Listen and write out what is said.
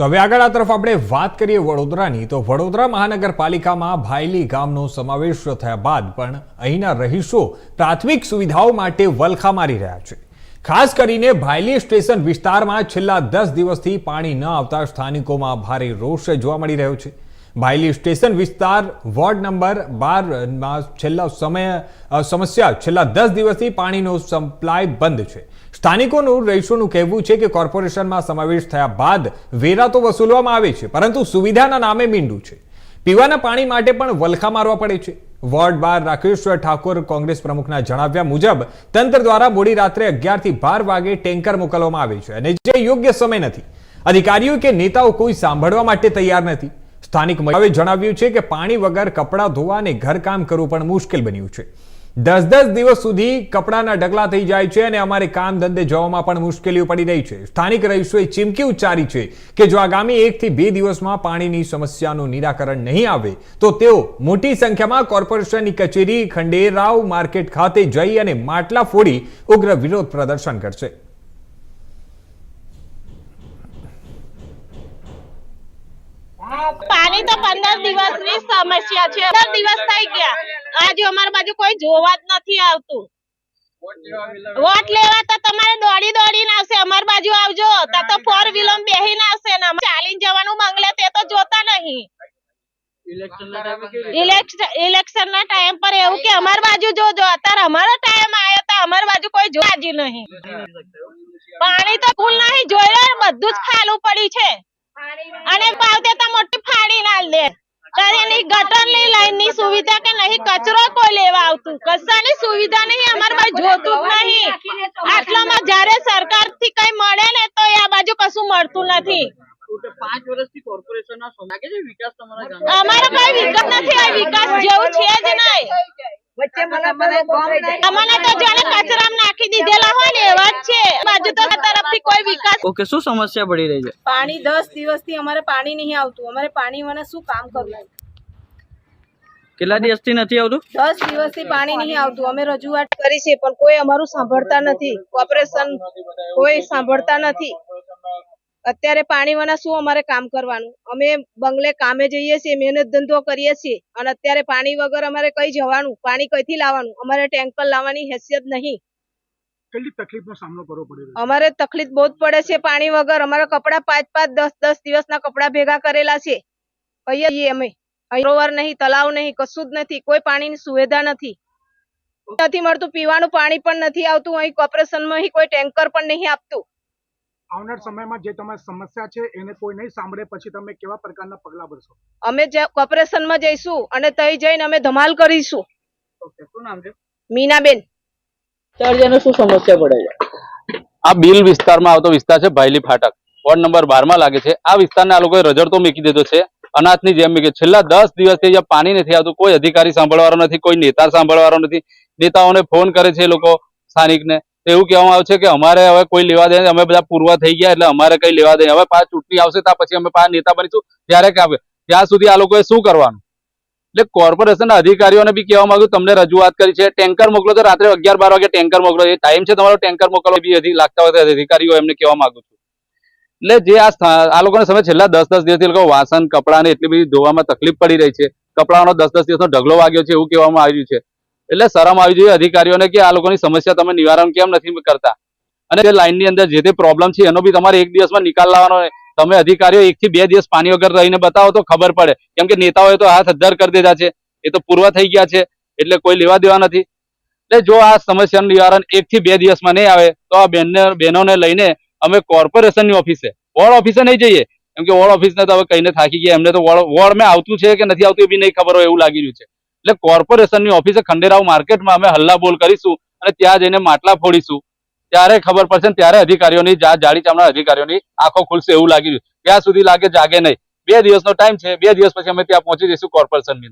તો હવે આગળ આ તરફ આપણે વાત કરીએ વડોદરાની તો વડોદરા મહાનગરપાલિકામાં ભાયલી ગામનો સમાવેશ થયા બાદ પણ અહીંના રહીશો પ્રાથમિક સુવિધાઓ માટે વલખા મારી રહ્યા છે। ખાસ કરીને ભાયલી સ્ટેશન વિસ્તારમાં છેલ્લા 10 દિવસથી પાણી ન આવતા સ્થાનિકોમાં ભારે રોષ જોવા મળી રહ્યો છે। ભાયલી સ્ટેશન વિસ્તાર વોર્ડ નંબર 12માં સમસ્યા છેલ્લા 10 દિવસથી પાણીનો સપ્લાય બંધ છે। સ્થાનિકોનું રહીશોનું કહેવું છે કે કોર્પોરેશનમાં સમાવેશ થયા બાદ વેરા તો વસૂલવામાં આવે છે પરંતુ સુવિધાના નામે મીંડું છે। પીવાના પાણી માટે પણ વલખા મારવા પડે છે। વોર્ડ 12 રાકેશ્વર ઠાકોર કોંગ્રેસ પ્રમુખના જણાવ્યા મુજબ તંત્ર દ્વારા મોડી રાત્રે 11 થી 12 વાગે ટેન્કર મોકલવામાં આવે છે અને જે યોગ્ય સમય નથી। અધિકારીઓ કે નેતાઓ કોઈ સાંભળવા માટે તૈયાર નથી। સ્થાનિક મહિલાઓએ જણાવ્યું છે કે પાણી વગર કપડાં ધોવા અને ઘરકામ કરવું પણ મુશ્કેલ બન્યું છે। 10 દિવસ સુધી કપડાના ઢગલા થઈ જાય છે અને અમારે કામ ધંધે જવામાં પણ મુશ્કેલીઓ પડી રહી છે। સ્થાનિક રહીશોએ ચીમકી ઉચ્ચારી છે કે જો આગામી 1 થી 2 દિવસમાં પાણીની સમસ્યાનું નિરાકરણ નહીં આવે તો તેઓ મોટી સંખ્યામાં કોર્પોરેશનની કચેરી ખંડેરાવ માર્કેટ ખાતે જઈ અને માટલા ફોડી ઉગ્ર વિરોધ પ્રદર્શન કરશે। पानी तो 15 दिवस ની સમસ્યા છે। 15 દિવસ થઈ ગયા આજે અમાર બાજુ કોઈ જોવા જ નથી આવતું। વોટ લેવા તો તમારે દોડી દોડીને આવશે, અમાર બાજુ આવજો તો 4 વ્હીલર બેહીને આવશે ને ચાલીને જવાનું મંગલે તે તો જોતા નહીં। ઇલેક્શનના ટાઈમ પર એવું કે અમાર બાજુ જોજો, અત્યારે અમારો ટાઈમ આવ્યો તો અમાર બાજુ કોઈ જોવા જ નહીં। પાણી તો ફૂલ નહીં જોયે બધું જ ખાલું પડી છે અને પાવતે તો મોટી ફાડી ના દે કરેની ગટરની લાઈનની સુવિધા કે નહીં, કચરો કોઈ લેવા આવતું કશાની સુવિધા નહીં, અમાર બાજુ જોતું જ નહીં। આટલામાં જ્યારે સરકારથી કઈ મળે ને તો આ બાજુ કશું મળતું નથી। 5 વર્ષથી કોર્પોરેશનના લાગે છે વિકાસ તમારા ગામમાં? અમારો કોઈ વિકાસ નથી, આ વિકાસ જેવું છે જ નહીં। અમને તો જાણે કચરામાં નાખી દીધેલા હોય ને એવા જ છે, બાજુ તો તરફથી કોઈ વિકાસ। ઓકે, શું સમસ્યા પડી રહી છે? પાણી 10 દિવસથી અમારે પાણી નહીં આવતું, અમારે પાણી મને શું કામ કરવું? કેટલા દિવસથી નથી આવતું? 10 દિવસથી પાણી નહીં આવતું। અમે રજૂઆત કરી છે પણ કોઈ અમારું સાંભળતા નથી, કોર્પોરેશન કોઈ સાંભળતા નથી। અત્યારે પાણી વના શું અમારે કામ કરવાનું? અમે બંગલે કામે જઈએ છીએ, મહેનત ધંધો કરીએ છીએ અને અત્યારે પાણી વગર અમારે કઈ જવાનું? પાણી કઈથી લાવવાનું? અમારે ટેન્કર લાવવાની હેસિયત નહીં। કેટલી તકલીફનો સામનો કરવો પડી રહ્યો છે? અમારે તકલીફ બહુ જ પડે છે પાણી વગર। અમારા કપડા 5-5 10-10 દિવસના કપડા ભેગા કરેલા છે। કહીએ છીએ અમે સરોવર નહીં, તલાવ નહીં, કશું જ નથી, કોઈ પાણીની સુવિધા નથી મળતું। પીવાનું પાણી પણ નથી આવતું। અહીં કોર્પોરેશનમાં અહીં કોઈ ટેન્કર પણ નહીં આપતું। આવનાર સમયમાં જે તમારી સમસ્યા છે એને કોઈ નહીં સાંભળે પછી તમે કેવા પ્રકારના પગલા ભરશો? અમે કોર્પોરેશનમાં જઈશું અને તઈ જઈને અમે ધમાલ કરીશું। ઓકે, શું નામ છે? મીનાબેન। ચારજનો શું સમસ્યા પડે છે? આ બિલ વિસ્તારમાં આવતો વિસ્તાર છે ભાયલી ફાટક, વોર્ડ નંબર 12 માં લાગે છે। આ વિસ્તારને આ લોકોએ રજડતો મૂકી દીધો છે, અનાજની જેમ મૂકી। છેલ્લા 10 દિવસથી અહીંયા પાણી નથી આવતું, કોઈ અધિકારી સાંભળવાનો નથી, કોઈ નેતા સાંભળવાનો નથી। નેતાઓને ફોન કરે છે લોકો સ્થાનિકને, એવું કહેવામાં આવે છે કે અમારે હવે કોઈ લેવા દે, અમે બધા પૂર્વ થઈ ગયા એટલે અમારે કઈ લેવા દે, હવે પાછા ચૂંટણી આવશે ત્યાં પછી અમે પાછા નેતા બનીશું ત્યારે કે આવે, ત્યાં સુધી આ લોકોએ શું કરવાનું? એટલે કોર્પોરેશનના અધિકારીઓને બી કહેવા માંગુ, તમને રજૂઆત કરી છે, ટેન્કર મોકલો તો રાત્રે 11-12 વાગે ટેન્કર મોકલો, એ ટાઈમ છે તમારો ટેન્કર મોકલવો બી લાગતા હોય અધિકારીઓ એમને કહેવા માંગુ છું। એટલે જે આ લોકોને સમય છેલ્લા 10-10 દિવસથી લોકો વાસણ કપડાને એટલી બધી ધોવામાં તકલીફ પડી રહી છે, કપડાનો 10-10 દિવસનો ઢગલો વાગ્યો છે એવું કહેવામાં આવ્યું છે। એટલે શરમ આવી જોઈએ અધિકારીઓને કે આ લોકોની સમસ્યા તમે નિવારણ કેમ નથી કરતા અને જે લાઈનની અંદર જે તે પ્રોબ્લેમ છે એનો બી તમારે 1 દિવસમાં નિકાલ લાવવાનો। તમે અધિકારીઓ 1 થી 2 દિવસ પાણી વગર રહીને બતાવો તો ખબર પડે, કેમ કે નેતાઓએ તો હાથ અદ્ધર કરી દીધા છે, એ તો પૂર્વ થઈ ગયા છે એટલે કોઈ લેવા દેવા નથી। એટલે જો આ સમસ્યાનું નિવારણ 1 થી 2 દિવસમાં નહીં આવે તો આ બહેનોને લઈને અમે કોર્પોરેશનની ઓફિસે, વોર્ડ ઓફિસે નહીં જઈએ, કેમ કે વોર્ડ ઓફિસને તો હવે કહીને થાકી ગયા, એમને તો વોર્ડમાં આવતું છે કે નથી આવતું એ બી નહીં ખબર હોય એવું લાગી રહ્યું છે। એટલે કોર્પોરેશનની ઓફિસે ખંડેરાવ માર્કેટમાં અમે હલ્લા બોલ કરીશું અને ત્યાં જઈને માટલા ફોડીશું, ત્યારે ખબર પડશે ને ત્યારે અધિકારીઓની જાડી ચામડા અધિકારીઓની આંખો ખુલશે એવું લાગી રહ્યું। ત્યાં સુધી લાગે જાગે નહીં। 2 દિવસનો ટાઈમ છે, 2 દિવસ પછી અમે ત્યાં પહોંચી જઈશું કોર્પોરેશનની।